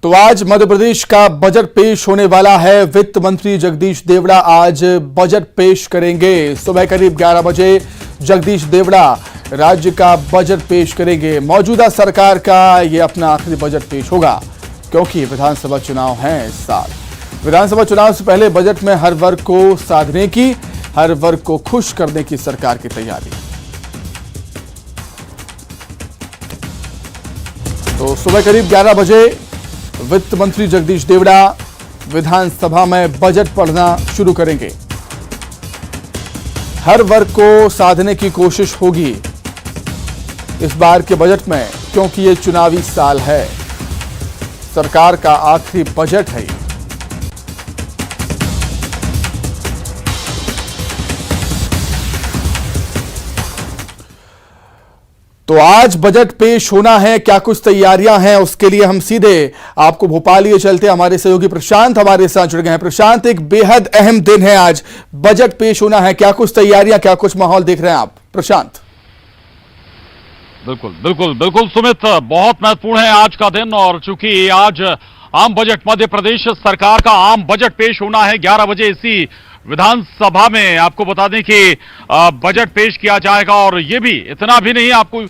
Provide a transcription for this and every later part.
तो आज मध्य प्रदेश का बजट पेश होने वाला है। वित्त मंत्री जगदीश देवड़ा आज बजट पेश करेंगे। सुबह करीब 11 बजे जगदीश देवड़ा राज्य का बजट पेश करेंगे। मौजूदा सरकार का यह अपना आखिरी बजट पेश होगा क्योंकि विधानसभा चुनाव हैं इस साल। विधानसभा चुनाव से पहले बजट में हर वर्ग को साधने की, हर वर्ग को खुश करने की सरकार की तैयारी। तो सुबह करीब 11 बजे वित्त मंत्री जगदीश देवड़ा विधानसभा में बजट पढ़ना शुरू करेंगे। हर वर्ग को साधने की कोशिश होगी इस बार के बजट में क्योंकि ये चुनावी साल है। सरकार का आखिरी बजट है। तो आज बजट पेश होना है, क्या कुछ तैयारियां हैं उसके लिए हम सीधे आपको भोपाल लिए चलते। हमारे सहयोगी प्रशांत हमारे साथ जुड़ गए हैं। प्रशांत, एक बेहद अहम दिन है आज, बजट पेश होना है, क्या कुछ तैयारियां, क्या कुछ माहौल देख रहे हैं आप? प्रशांत। बिल्कुल बिल्कुल बिल्कुल सुमित, बहुत महत्वपूर्ण है आज का दिन। और चूंकि आज आम बजट मध्य प्रदेश सरकार का आम बजट पेश होना है 11 बजे इसी विधानसभा में, आपको बता दें कि बजट पेश किया जाएगा। और ये भी इतना भी नहीं, आपको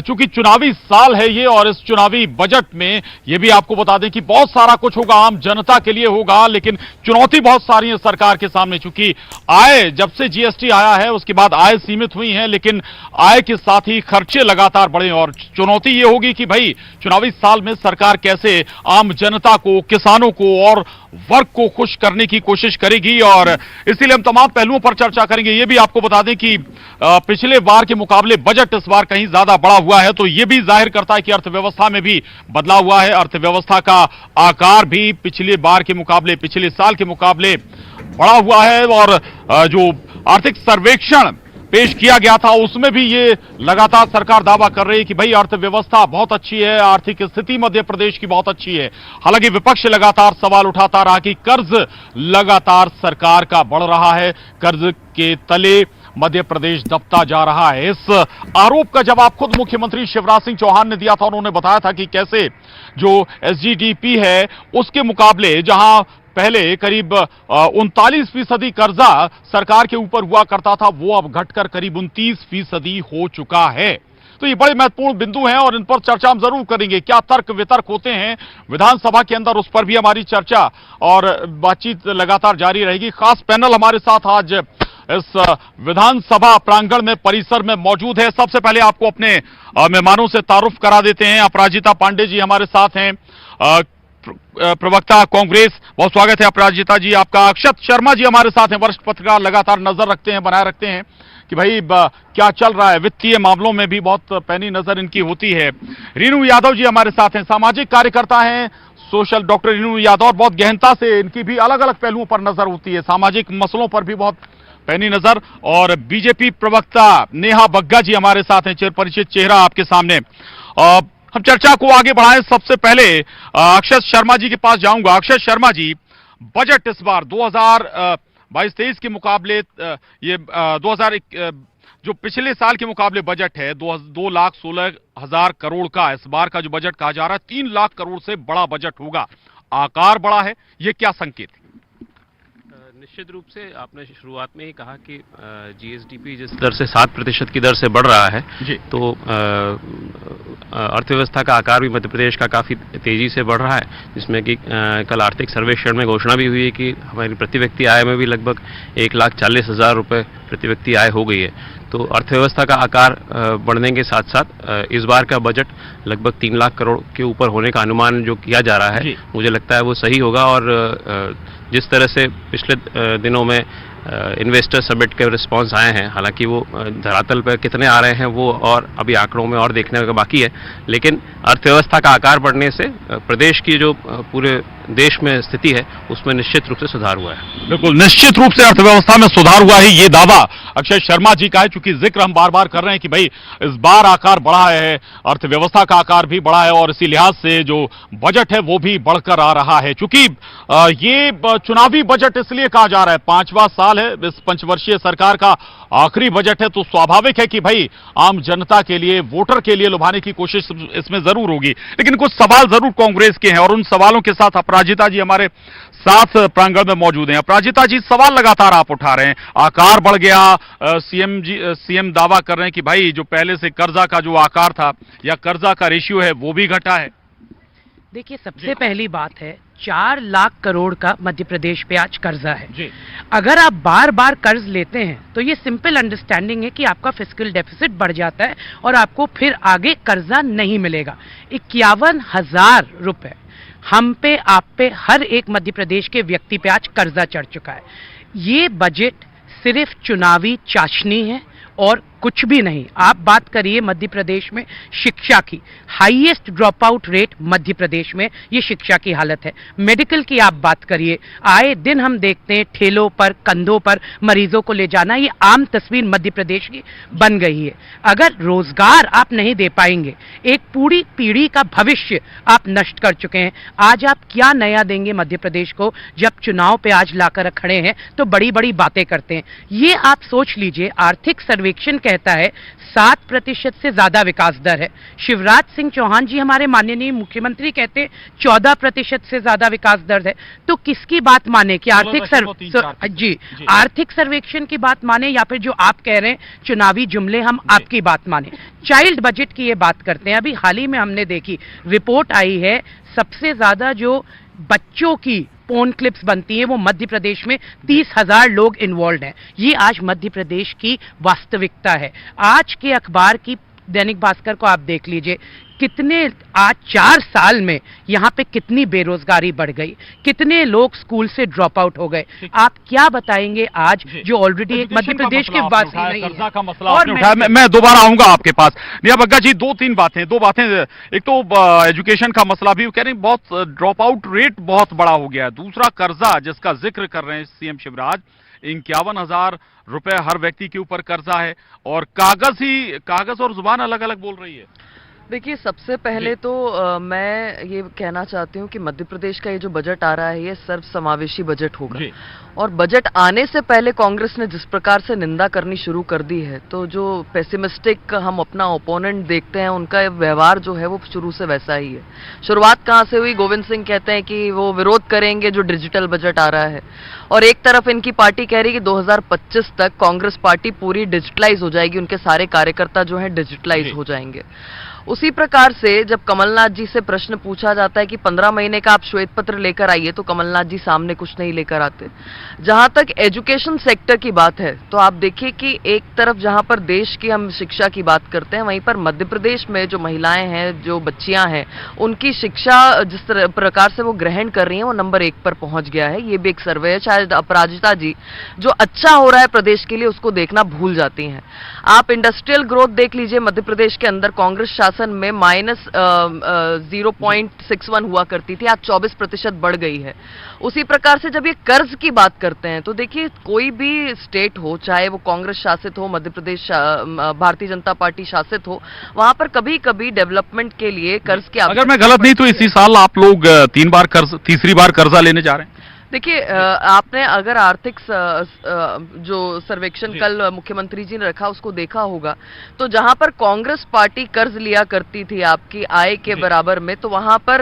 चूंकि चुनावी साल है ये, और इस चुनावी बजट में ये भी आपको बता दें कि बहुत सारा कुछ होगा, आम जनता के लिए होगा, लेकिन चुनौती बहुत सारी है सरकार के सामने। चूंकि आय जब से जीएसटी आया है उसके बाद आय सीमित हुई है, लेकिन आय के साथ ही खर्चे लगातार बढ़े। और चुनौती ये होगी कि भाई चुनावी साल में सरकार कैसे आम जनता को, किसानों को और वर्ग को खुश करने की कोशिश करेगी। और इसीलिए हम तमाम पहलुओं पर चर्चा करेंगे। ये भी आपको बता दें कि पिछले बार के मुकाबले बजट इस बार कहीं ज्यादा बड़ा हुआ है, तो ये भी जाहिर करता है कि अर्थव्यवस्था में भी बदलाव हुआ है। अर्थव्यवस्था का आकार भी पिछले बार के मुकाबले, पिछले साल के मुकाबले बड़ा हुआ है। और जो आर्थिक सर्वेक्षण पेश किया गया था उसमें भी ये लगातार सरकार दावा कर रही है कि भाई अर्थव्यवस्था बहुत अच्छी है, आर्थिक स्थिति मध्य प्रदेश की बहुत अच्छी है। हालांकि विपक्ष लगातार सवाल उठाता रहा कि कर्ज लगातार सरकार का बढ़ रहा है, कर्ज के तले मध्य प्रदेश दबता जा रहा है। इस आरोप का जवाब खुद मुख्यमंत्री शिवराज सिंह चौहान ने दिया था। उन्होंने बताया था कि कैसे जो एसजीडीपी है उसके मुकाबले जहां पहले करीब 39% कर्जा सरकार के ऊपर हुआ करता था, वो अब घटकर करीब 29% हो चुका है। तो ये बड़े महत्वपूर्ण बिंदु हैं और इन पर चर्चा हम जरूर करेंगे। क्या तर्क वितर्क होते हैं विधानसभा के अंदर, उस पर भी हमारी चर्चा और बातचीत लगातार जारी रहेगी। खास पैनल हमारे साथ आज इस विधानसभा प्रांगण में, परिसर में मौजूद है। सबसे पहले आपको अपने मेहमानों से तारुफ करा देते हैं। अपराजिता पांडे जी हमारे साथ हैं, प्रवक्ता कांग्रेस। बहुत स्वागत है अपराजिता जी आपका। अक्षत शर्मा जी हमारे साथ हैं, वरिष्ठ पत्रकार, लगातार नजर रखते हैं, बनाए रखते हैं कि भाई क्या चल रहा है, वित्तीय मामलों में भी बहुत पैनी नजर इनकी होती है। रीनू यादव जी हमारे साथ हैं, सामाजिक कार्यकर्ता हैं, सोशल डॉक्टर रीनू यादव, और बहुत गहनता से इनकी भी अलग अलग पहलुओं पर नजर होती है, सामाजिक मसलों पर भी बहुत पैनी नजर। और बीजेपी प्रवक्ता नेहा बग्गा जी हमारे साथ हैं, चिरपरिचित चेहरा आपके सामने। हम चर्चा को आगे बढ़ाएं। सबसे पहले अक्षत शर्मा जी के पास जाऊंगा। अक्षत शर्मा जी, बजट इस बार 2022-23 के मुकाबले ये 2000 जो पिछले साल के मुकाबले बजट है 2,16,000 करोड़ का, इस बार का जो बजट कहा जा रहा है 3 लाख करोड़ से बड़ा बजट होगा, आकार बड़ा है, ये क्या संकेत है? निश्चित रूप से आपने शुरुआत में ही कहा कि जीएसडीपी जिस दर से 7% की दर से बढ़ रहा है जी, तो अर्थव्यवस्था का आकार भी मध्य प्रदेश का काफ़ी तेजी से बढ़ रहा है, जिसमें कि कल आर्थिक सर्वेक्षण में घोषणा भी हुई है कि हमारी प्रति व्यक्ति आय में भी लगभग 1,40,000 रुपये प्रति व्यक्ति आय हो गई है। तो अर्थव्यवस्था का आकार बढ़ने के साथ साथ इस बार का बजट लगभग 3 लाख करोड़ के ऊपर होने का अनुमान जो किया जा रहा है, मुझे लगता है वो सही होगा। और जिस तरह से पिछले दिनों में इन्वेस्टर समिट के रिस्पांस आए हैं, हालांकि वो धरातल पर कितने आ रहे हैं वो और अभी आंकड़ों में और देखने का बाकी है, लेकिन अर्थव्यवस्था का आकार बढ़ने से प्रदेश की जो पूरे देश में स्थिति है उसमें निश्चित रूप से सुधार हुआ है। बिल्कुल, निश्चित रूप से अर्थव्यवस्था में सुधार हुआ है, ये दावा अक्षय शर्मा जी का है। चूंकि जिक्र हम बार बार कर रहे हैं कि भाई इस बार आकार बढ़ा है, अर्थव्यवस्था का आकार भी बढ़ा है, और इसी लिहाज से जो बजट है वो भी बढ़कर आ रहा है। चूंकि ये चुनावी बजट इसलिए कहा जा रहा है, 5वां साल सवाल है, इस पंचवर्षीय सरकार का आखिरी बजट है, तो स्वाभाविक है कि भाई आम जनता के लिए, वोटर के लिए लुभाने की कोशिश इसमें जरूर होगी। लेकिन कुछ सवाल जरूर कांग्रेस के हैं और उन सवालों के साथ अपराजिता जी हमारे साथ प्रांगण में मौजूद हैं। अपराजिता जी, सवाल लगातार आप उठा रहे हैं, आकार बढ़ गया, सीएम दावा कर रहे हैं कि भाई जो पहले से कर्जा का जो आकार था या कर्जा का रेशियो है वो भी घटा है। देखिए, सबसे पहली बात है 4 लाख करोड़ का मध्य प्रदेश पे आज कर्जा है जी। अगर आप बार बार कर्ज लेते हैं तो ये सिंपल अंडरस्टैंडिंग है कि आपका फिस्कल डेफिसिट बढ़ जाता है और आपको फिर आगे कर्जा नहीं मिलेगा। 51,000 रुपए हम पे, आप पे, हर एक मध्य प्रदेश के व्यक्ति पे आज कर्जा चढ़ चुका है। ये बजट सिर्फ चुनावी चाशनी है और कुछ भी नहीं। आप बात करिए मध्य प्रदेश में शिक्षा की, highest drop out rate Madhya Pradesh में, ये शिक्षा की हालत है। मेडिकल की आप बात करिए, आए दिन हम देखते हैं ठेलों पर, कंधों पर मरीजों को ले जाना, ये आम तस्वीर मध्य प्रदेश की बन गई है। अगर रोजगार आप नहीं दे पाएंगे, एक पूरी पीढ़ी का भविष्य आप नष्ट कर चुके हैं। आज आप क्या नया देंगे मध्य प्रदेश को? जब चुनाव पे आज लाकर खड़े हैं तो बड़ी बड़ी बातें करते हैं। ये आप सोच लीजिए, आर्थिक सर्वेक्षण कहता है 7% से ज्यादा विकास दर है। शिवराज सिंह चौहान जी हमारे माननीय मुख्यमंत्री कहते हैं 14% से ज्यादा विकास दर है। तो किसकी बात माने कि आर्थिक सर्वेक्षण की बात माने या फिर जो आप कह रहे हैं चुनावी जुमले हम आपकी बात माने? चाइल्ड बजट की ये बात करते हैं। अभी हाल ही में हमने देखी रिपोर्ट आई है, सबसे ज्यादा जो बच्चों की पोर्न क्लिप्स बनती हैं वो मध्य प्रदेश में 30,000 लोग इन्वॉल्व हैं। ये आज मध्य प्रदेश की वास्तविकता है। आज के अखबार की दैनिक भास्कर को आप देख लीजिए, कितने आज 4 साल में यहाँ पे कितनी बेरोजगारी बढ़ गई, कितने लोग स्कूल से ड्रॉप आउट हो गए। आप क्या बताएंगे आज जो ऑलरेडी एक मध्य प्रदेश के वासी नहीं है? कर्जा का मसला आपने उठाया, मैं दोबारा आऊंगा आपके पास। नेहा बग्गा जी, 2-3 बातें। एक तो एजुकेशन का मसला भी कह रहे हैं, बहुत ड्रॉप आउट रेट बहुत बड़ा हो गया है। दूसरा कर्जा जिसका जिक्र कर रहे हैं सीएम शिवराज, 51,000 रुपए हर व्यक्ति के ऊपर कर्जा है और कागज और जुबान अलग अलग बोल रही है। देखिए, सबसे पहले तो मैं ये कहना चाहती हूँ कि मध्य प्रदेश का ये जो बजट आ रहा है ये सर्व समावेशी बजट होगा। और बजट आने से पहले कांग्रेस ने जिस प्रकार से निंदा करनी शुरू कर दी है, तो जो पेसिमिस्टिक हम अपना ओपोनेंट देखते हैं उनका व्यवहार जो है वो शुरू से वैसा ही है। शुरुआत कहाँ से हुई? गोविंद सिंह कहते हैं कि वो विरोध करेंगे जो डिजिटल बजट आ रहा है, और एक तरफ इनकी पार्टी कह रही है कि 2025 तक कांग्रेस पार्टी पूरी डिजिटलाइज हो जाएगी, उनके सारे कार्यकर्ता जो हैं डिजिटलाइज हो जाएंगे। उसी प्रकार से जब कमलनाथ जी से प्रश्न पूछा जाता है कि 15 महीने का आप श्वेत पत्र लेकर आइए, तो कमलनाथ जी सामने कुछ नहीं लेकर आते। जहां तक एजुकेशन सेक्टर की बात है, तो आप देखिए कि एक तरफ जहां पर देश की हम शिक्षा की बात करते हैं, वहीं पर मध्य प्रदेश में जो महिलाएं हैं, जो बच्चियां हैं, उनकी शिक्षा जिस प्रकार से वो ग्रहण कर रही हैं वो नंबर 1 पर पहुंच गया है। ये भी एक सर्वे है। शायद अपराजिता जी जो अच्छा हो रहा है प्रदेश के लिए उसको देखना भूल जाती हैं। आप इंडस्ट्रियल ग्रोथ देख लीजिए, मध्य प्रदेश के अंदर कांग्रेस शासन में -0.61 हुआ करती थी, आज 24% बढ़ गई है। उसी प्रकार से जब ये कर्ज की बात करते हैं तो देखिए, कोई भी स्टेट हो, चाहे वो कांग्रेस शासित हो, मध्य प्रदेश भारतीय जनता पार्टी शासित हो, वहां पर कभी कभी डेवलपमेंट के लिए कर्ज की, अगर मैं गलत नहीं तो इसी साल आप लोग तीसरी बार कर्जा लेने जा रहे हैं। देखिए, आपने अगर आर्थिक जो सर्वेक्षण कल मुख्यमंत्री जी ने रखा उसको देखा होगा, तो जहां पर कांग्रेस पार्टी कर्ज लिया करती थी आपकी आय के बराबर में, तो वहां पर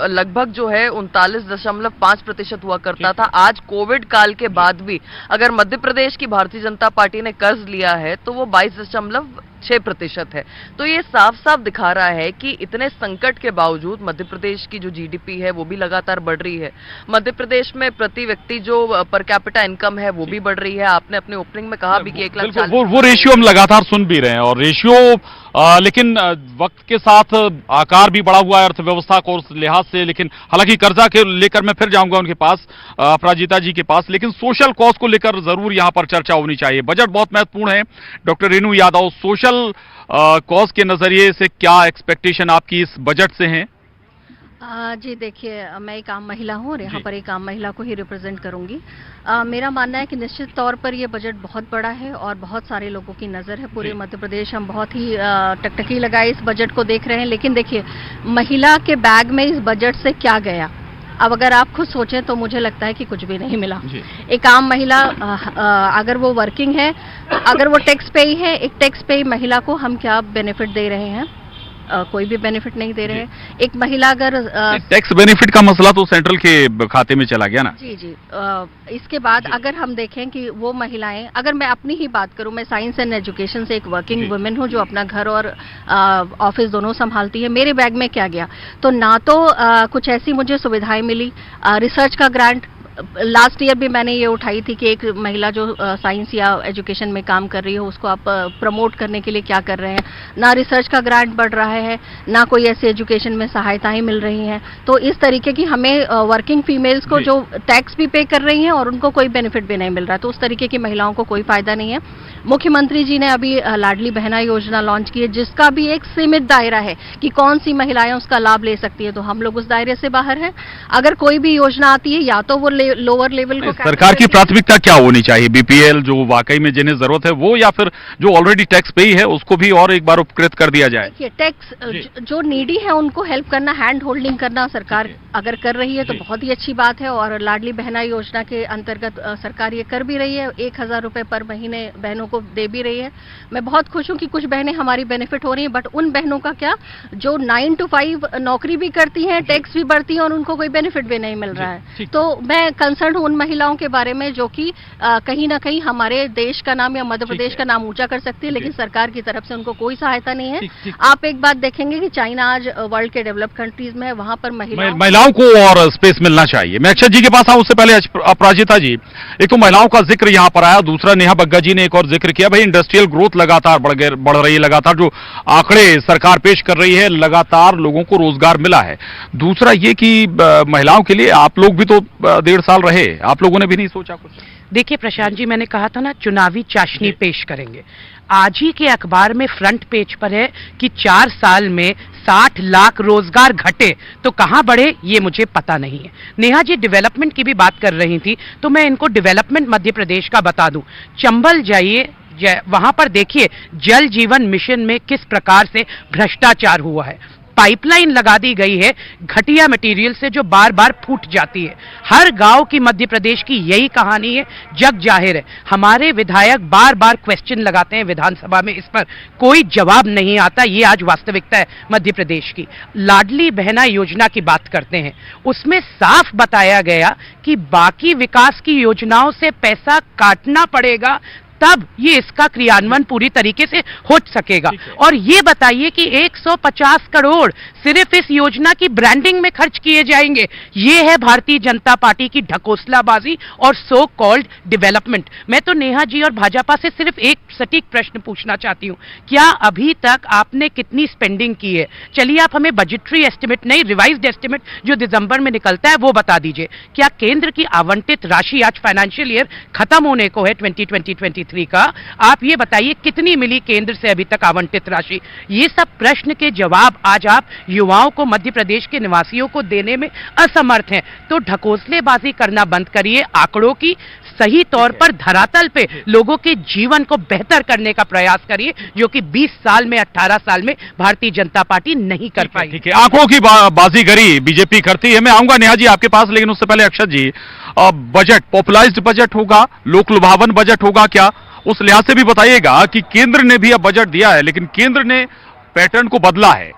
लगभग जो है 39.5% हुआ करता था। आज कोविड काल के बाद भी अगर मध्य प्रदेश की भारतीय जनता पार्टी ने कर्ज लिया है तो वो 22.6% है। तो ये साफ साफ दिखा रहा है कि इतने संकट के बावजूद मध्य प्रदेश की जो जीडीपी है वो भी लगातार बढ़ रही है। मध्य प्रदेश में प्रति व्यक्ति जो पर कैपिटा इनकम है वो भी बढ़ रही है। आपने अपने ओपनिंग में कहा भी कि 1,40,000 वो रेशियो हम लगातार सुन भी रहे हैं, और रेशियो लेकिन वक्त के साथ आकार भी बढ़ा हुआ है अर्थव्यवस्था को उस लिहाज से। लेकिन हालांकि कर्जा के लेकर मैं फिर जाऊंगा उनके पास, अपराजिता जी के पास, लेकिन सोशल कॉज को लेकर जरूर यहां पर चर्चा होनी चाहिए। बजट बहुत महत्वपूर्ण है। Doctor Renu Yadav, social cause के नजरिए से क्या एक्सपेक्टेशन आपकी इस बजट से हैं? जी देखिए, मैं एक आम महिला हूँ और यहाँ पर एक आम महिला को ही रिप्रेजेंट करूंगी। मेरा मानना है कि निश्चित तौर पर ये बजट बहुत बड़ा है और बहुत सारे लोगों की नज़र है। पूरे मध्य प्रदेश हम बहुत ही टकटकी लगाए इस बजट को देख रहे हैं। लेकिन देखिए, महिला के बैग में इस बजट से क्या गया, अब अगर आप खुद सोचें तो मुझे लगता है कि कुछ भी नहीं मिला। एक आम महिला अगर वो वर्किंग है, अगर वो टैक्स पेई है, एक टैक्स पेई महिला को हम क्या बेनिफिट दे रहे हैं? कोई भी बेनिफिट नहीं दे रहे हैं। एक महिला अगर टैक्स बेनिफिट का मसला तो सेंट्रल के खाते में चला गया ना। जी जी। इसके बाद अगर हम देखें कि वो महिलाएं, अगर मैं अपनी ही बात करूं, मैं साइंस एंड एजुकेशन से एक वर्किंग वुमेन हूं जो अपना घर और ऑफिस दोनों संभालती है। मेरे बैग में क्या गया? तो ना तो कुछ ऐसी मुझे सुविधाएं मिली। रिसर्च का ग्रांट लास्ट ईयर भी मैंने ये उठाई थी कि एक महिला जो साइंस या एजुकेशन में काम कर रही है उसको आप प्रमोट करने के लिए क्या कर रहे हैं। ना रिसर्च का ग्रांट बढ़ रहा है, ना कोई ऐसी एजुकेशन में सहायताएं मिल रही हैं। तो इस tariके की हमें वर्किंग फीमेल्स को जो टैक्स भी पे कर रही हैं और उनको कोई बेनिफिट भी नहीं मिल रहा है, तो उस तरीके की महिलाओं को कोई फायदा नहीं है। मुख्यमंत्री जी ने अभी लाडली बहना योजना लॉन्च की है, जिसका भी एक सीमित दायरा है कि कौन सी महिलाएं उसका लाभ ले सकती है, तो हम लोग उस दायरे से बाहर हैं। अगर कोई भी योजना आती है या तो वो लोअर लेवल को सरकार की प्राथमिकता क्या होनी चाहिए? बीपीएल जो वाकई में जिन्हें जरूरत है वो, या फिर जो ऑलरेडी टैक्स पेई है उसको भी और एक बार उपकृत कर दिया जाए? देखिए, टैक्स जो नीडी है उनको हेल्प करना, हैंड होल्डिंग करना सरकार अगर कर रही है तो बहुत ही अच्छी बात है। और लाडली बहना योजना के अंतर्गत सरकार ये कर भी रही है, 1000 रुपए पर महीने बहनों को दे भी रही है। मैं बहुत खुश हूं कि कुछ बहनें हमारी बेनिफिट हो रही हैं, बट उन बहनों का क्या जो 9 to 5 नौकरी भी करती हैं, टैक्स भी भरती हैं और उनको कोई बेनिफिट भी नहीं मिल रहा है। तो मैं कंसर्न हूं उन महिलाओं के बारे में जो कि कहीं ना कहीं हमारे देश का नाम या मध्य प्रदेश का नाम ऊंचा कर सकती है, लेकिन सरकार की तरफ से उनको कोई सहायता नहीं है। आप एक बात देखेंगे कि चाइना आज वर्ल्ड के डेवलप्ड कंट्रीज में है, वहां पर महिलाओं को और स्पेस मिलना चाहिए। मैं अक्षत जी के पास आऊं उससे पहले अपराजिता जी, एक तो महिलाओं का जिक्र यहां पर आया, दूसरा नेहा बग्गा जी ने एक और जिक्र किया, भाई इंडस्ट्रियल ग्रोथ लगातार बढ़ रही है, लगातार जो आंकड़े सरकार पेश कर रही है, लगातार लोगों को रोजगार मिला है। दूसरा ये कि महिलाओं के लिए आप लोग भी तो 1.5 साल रहे, आप लोगों ने भी नहीं सोचा कुछ? देखिए प्रशांत जी, मैंने कहा था ना चुनावी चाशनी पेश करेंगे। आज ही के अखबार में फ्रंट पेज पर है कि 4 साल में 60 लाख रोजगार घटे, तो कहां बढ़े ये मुझे पता नहीं है। नेहा जी डेवलपमेंट की भी बात कर रही थी, तो मैं इनको डेवलपमेंट मध्य प्रदेश का बता दूं। चंबल जाइए, वहां पर देखिए जल जीवन मिशन में किस प्रकार से भ्रष्टाचार हुआ है। पाइपलाइन लगा दी गई है घटिया मटेरियल से जो बार बार फूट जाती है। हर गांव की मध्य प्रदेश की यही कहानी है, जग जाहिर है। हमारे विधायक बार बार क्वेश्चन लगाते हैं विधानसभा में, इस पर कोई जवाब नहीं आता। ये आज वास्तविकता है मध्य प्रदेश की। लाडली बहना योजना की बात करते हैं, उसमें साफ बताया गया कि बाकी विकास की योजनाओं से पैसा काटना पड़ेगा, तब ये इसका क्रियान्वयन पूरी तरीके से हो सकेगा। और ये बताइए कि 150 करोड़ सिर्फ इस योजना की ब्रांडिंग में खर्च किए जाएंगे। ये है भारतीय जनता पार्टी की ढकोसलाबाजी और सो कॉल्ड डेवलपमेंट। मैं तो नेहा जी और भाजपा से सिर्फ एक सटीक प्रश्न पूछना चाहती हूं, क्या अभी तक आपने कितनी स्पेंडिंग की है? चलिए आप हमें बजटरी एस्टिमेट नहीं, रिवाइज्ड एस्टिमेट जो दिसंबर में निकलता है वो बता दीजिए। क्या केंद्र की आवंटित राशि, आज फाइनेंशियल ईयर खत्म होने को है 2020-23 का, आप ये बताइए कितनी मिली केंद्र से अभी तक आवंटित राशि? ये सब प्रश्न के जवाब आज आप युवाओं को, मध्य प्रदेश के निवासियों को देने में असमर्थ हैं। तो ढकोसलेबाजी करना बंद करिए, आंकड़ों की सही तौर पर धरातल पे लोगों के जीवन को बेहतर करने का प्रयास करिए, जो कि 20 साल में 18 साल में भारतीय जनता पार्टी नहीं कर पाई। ठीक है, आंकड़ों की बाजीगरी बीजेपी करती है। मैं आऊंगा नेहा जी आपके पास, लेकिन उससे पहले अक्षत जी, बजट पॉपुलाइज्ड बजट होगा, लोक लुभावन बजट होगा क्या? उस लिहाज से भी बताइएगा कि केंद्र ने भी अब बजट दिया है, लेकिन केंद्र ने पैटर्न को बदला है।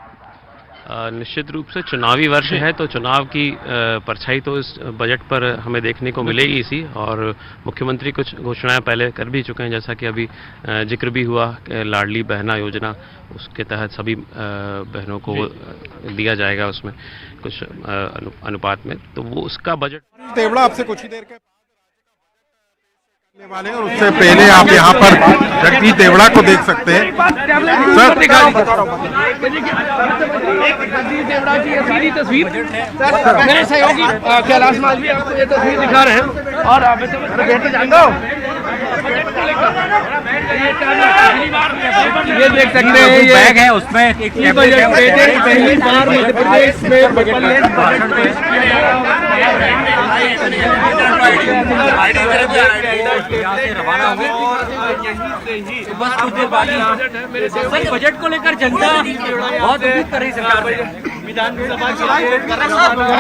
निश्चित रूप से चुनावी वर्ष है, तो चुनाव की परछाई तो इस बजट पर हमें देखने को मिलेगी इसी। और मुख्यमंत्री कुछ घोषणाएं पहले कर भी चुके हैं, जैसा कि अभी जिक्र भी हुआ लाडली बहना योजना, उसके तहत सभी बहनों को दिया जाएगा उसमें कुछ अनुपात में, तो वो उसका बजट। देवड़ा आपसे कुछ ही देर के वाले, और उससे पहले आप यहाँ पर जगदीश देवड़ा को देख सकते हैं। सर जगदीश देवड़ा की असली तस्वीर मेरे सहयोगी कैलाश मालवी आपको ये तस्वीर दिखा रहे हैं। और आप जानते हो ये देख सकते हैं, ये बैग है, उसमें एक पहली बार मध्य प्रदेश में रवाना हुए और बस कुछ देर बाद बजट को लेकर जनता बहुत उम्मीद कर रही सरकार।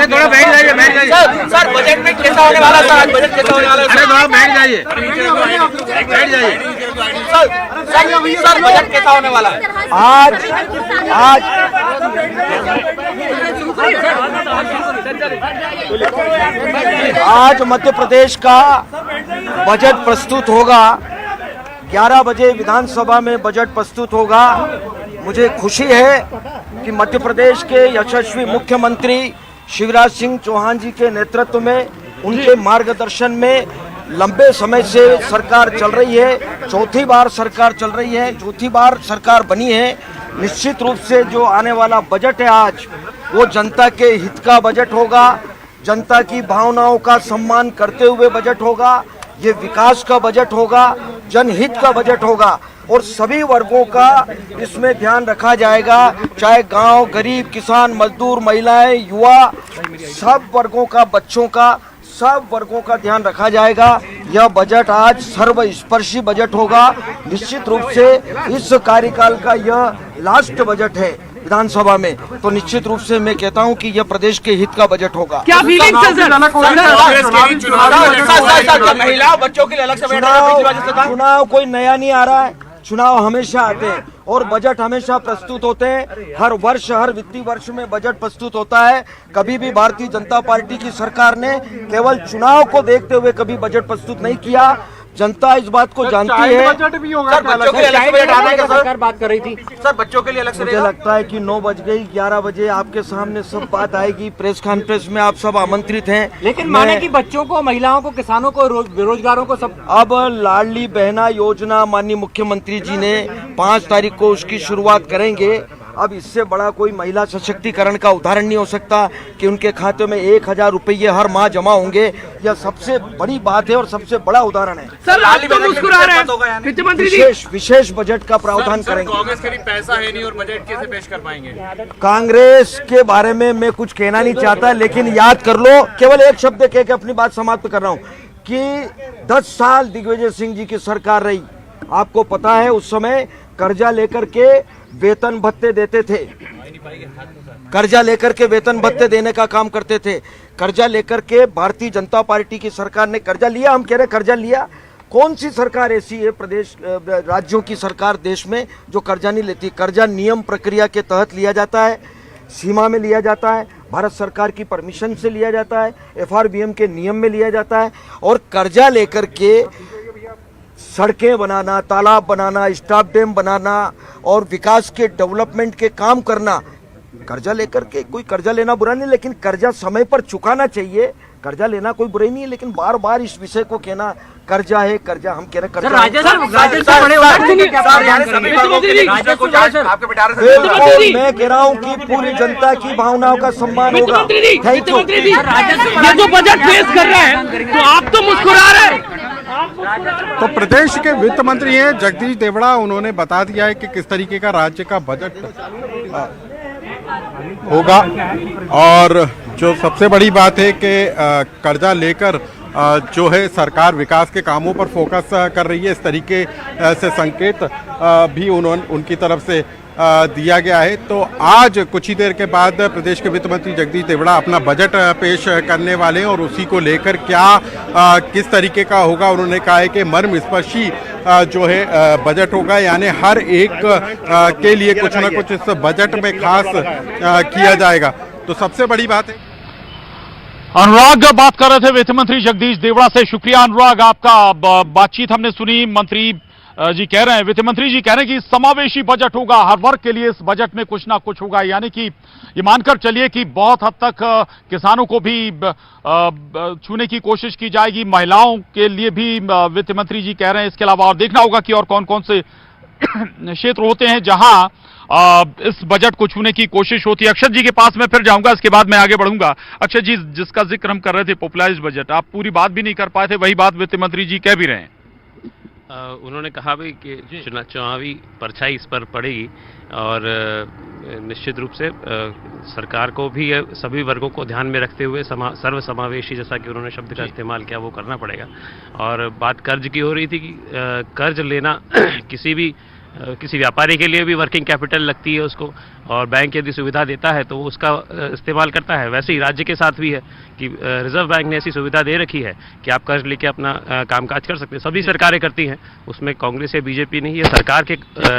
थोड़ा बैठ जाइए सर बजट में कैसा होने वाला सर आज बजट कैसा होने वाला है थोड़ा बैठ जाइए बैठ जाइए सर बजट कैसा होने वाला है आज मध्य प्रदेश का बजट प्रस्तुत होगा। 11 बजे विधानसभा में बजट प्रस्तुत होगा। मुझे खुशी है कि मध्य प्रदेश के यशस्वी मुख्यमंत्री शिवराज सिंह चौहान जी के नेतृत्व में, उनके मार्गदर्शन में लंबे समय से सरकार चल रही है। चौथी बार सरकार चल रही है, चौथी बार सरकार बनी है। निश्चित रूप से जो आने वाला बजट है आज, वो जनता के हित का बजट होगा, जनता की भावनाओं का सम्मान करते हुए बजट होगा। ये विकास का बजट होगा, जनहित का बजट होगा और सभी वर्गों का इसमें ध्यान रखा जाएगा, चाहे गांव, गरीब, किसान, मजदूर, महिलाएं, युवा, सब वर्गों का, बच्चों का, सब वर्गों का ध्यान रखा जाएगा। यह बजट आज सर्वस्पर्शी बजट होगा। निश्चित रूप से इस कार्यकाल का यह लास्ट बजट है विधानसभा में, तो निश्चित रूप से मैं कहता हूं कि यह प्रदेश के हित का बजट होगा। क्या फीलिंग्स है सर? महिला बच्चों के लिए अलग से चुनाव कोई नया नहीं आ रहा है, चुनाव हमेशा आते हैं और बजट हमेशा प्रस्तुत होते हैं। हर वर्ष, हर वित्तीय वर्ष में बजट प्रस्तुत होता है। कभी भी भारतीय जनता पार्टी की सरकार ने केवल चुनाव को देखते हुए कभी बजट प्रस्तुत नहीं किया। जनता इस बात को जानती है। बजट भी होगा सर, बच्चों के लिए अलग से बजट आने का सरकार बात कर रही थी सर, बच्चों के लिए अलग से। मुझे लगता है कि 9 बज गई, 11 बजे आपके सामने सब बात आएगी। प्रेस कॉन्फ्रेंस में आप सब आमंत्रित हैं। लेकिन माने कि बच्चों को, महिलाओं को, किसानों को, बेरोजगारों को सब। अब लाडली बहना योजना माननीय मुख्यमंत्री जी ने 5 तारीख को उसकी शुरुआत करेंगे। अब इससे बड़ा कोई महिला सशक्तिकरण का उदाहरण नहीं हो सकता कि उनके खाते में 1000 रुपये हर माह जमा होंगे। यह सबसे बड़ी बात है और सबसे बड़ा उदाहरण है। सर आप तो मुस्कुरा रहे हैं वित्तमंत्री जी। विशेष बजट का प्रावधान करेंगे। कांग्रेस के लिए पैसा है नहीं और बजट कैसे पेश कर पाएंगे? कांग्रेस के बारे में मैं कुछ कहना नहीं चाहता, लेकिन याद कर लो, केवल एक शब्द कह के अपनी बात समाप्त कर रहा हूँ कि 10 साल दिग्विजय सिंह जी की सरकार रही। आपको पता है उस समय कर्जा लेकर के वेतन भत्ते देते थे, कर्जा लेकर के वेतन भत्ते देने का काम करते थे। कर्जा लेकर के भारतीय जनता पार्टी की सरकार ने कर्जा लिया। हम कह रहे कर्जा लिया, कौन सी सरकार ऐसी है प्रदेश, राज्यों की सरकार देश में जो कर्जा नहीं लेती? कर्जा नियम प्रक्रिया के तहत लिया जाता है, सीमा में लिया जाता है, भारत सरकार की परमिशन से लिया जाता है, FRBM के नियम में लिया जाता है। और कर्जा लेकर के सड़कें बनाना, तालाब बनाना, स्टॉप डैम बनाना और विकास के डेवलपमेंट के काम करना, कर्जा लेकर के, कोई कर्जा लेना बुरा नहीं, लेकिन कर्जा समय पर चुकाना चाहिए। कर्जा लेना कोई बुराई नहीं है, लेकिन बार बार इस विषय को कहना कर्जा है कर्जा, हम कह रहे कर्जा। मैं कह रहा हूँ कि पूरी जनता की भावनाओं का सम्मान होगा। Thank you. ये जो बजट पेश कर रहे हैं तो आप तो मुस्कुरा रहे हैं। तो प्रदेश के वित्त मंत्री हैं जगदीश देवड़ा, उन्होंने बता दिया है कि किस तरीके का राज्य का बजट होगा। और जो सबसे बड़ी बात है कि कर्जा लेकर जो है सरकार विकास के कामों पर फोकस कर रही है, इस तरीके से संकेत भी उनकी तरफ से दिया गया है। तो आज कुछ ही देर के बाद प्रदेश के वित्त मंत्री जगदीश देवड़ा अपना बजट पेश करने वाले हैं और उसी को लेकर क्या किस तरीके का होगा, उन्होंने कहा है कि मर्मस्पर्शी जो है बजट होगा, यानी हर एक के लिए कुछ ना कुछ इस बजट में खास किया जाएगा। तो सबसे बड़ी बात है, अनुराग बात कर रहे थे वित्त मंत्री जगदीश देवड़ा से। शुक्रिया अनुराग, आपका बातचीत हमने सुनी। मंत्री जी कह रहे हैं, वित्त मंत्री जी कह रहे हैं कि समावेशी बजट होगा, हर वर्ग के लिए इस बजट में कुछ ना कुछ होगा, यानी कि ये मानकर चलिए कि बहुत हद तक किसानों को भी छूने की कोशिश की जाएगी, महिलाओं के लिए भी वित्त मंत्री जी कह रहे हैं। इसके अलावा और देखना होगा कि और कौन कौन से क्षेत्र होते हैं जहां इस बजट को छूने की कोशिश होती है। अक्षत जी के पास मैं फिर जाऊंगा, इसके बाद मैं आगे बढ़ूंगा। अक्षत जी, जिसका जिक्र हम कर रहे थे पॉपुलराइज्ड बजट, आप पूरी बात भी नहीं कर पाए थे, वही बात वित्त मंत्री जी कह भी रहे हैं। उन्होंने कहा भी कि चुनावी परछाई इस पर पड़ेगी और निश्चित रूप से सरकार को भी सभी वर्गों को ध्यान में रखते हुए सर्व समावेशी, जैसा कि उन्होंने शब्द का इस्तेमाल किया, वो करना पड़ेगा। और बात कर्ज की हो रही थी कि कर्ज लेना किसी भी किसी व्यापारी के लिए भी वर्किंग कैपिटल लगती है उसको, और बैंक यदि सुविधा देता है तो वो उसका इस्तेमाल करता है। वैसे ही राज्य के साथ भी है कि रिजर्व बैंक ने ऐसी सुविधा दे रखी है कि आप कर्ज लेके अपना कामकाज कर सकते हैं। सभी सरकारें करती हैं, उसमें कांग्रेस या बीजेपी नहीं। ये सरकार के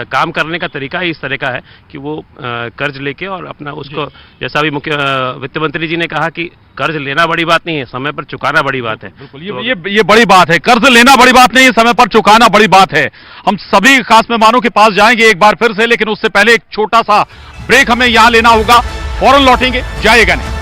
काम करने का तरीका ही इस तरह का है कि वो कर्ज लेके और अपना उसको, जैसा भी मुख्य वित्त मंत्री जी ने कहा कि कर्ज लेना बड़ी बात नहीं है, समय पर चुकाना बड़ी बात है। बिल्कुल, ये बड़ी बात है। कर्ज लेना बड़ी बात नहीं है, समय पर चुकाना बड़ी बात है। हम सभी खास मेहमानों के पास जाएंगे एक बार फिर से, लेकिन उससे पहले एक छोटा सा ब्रेक हमें यहां लेना होगा। फौरन लौटेंगे, जाइएगा नहीं।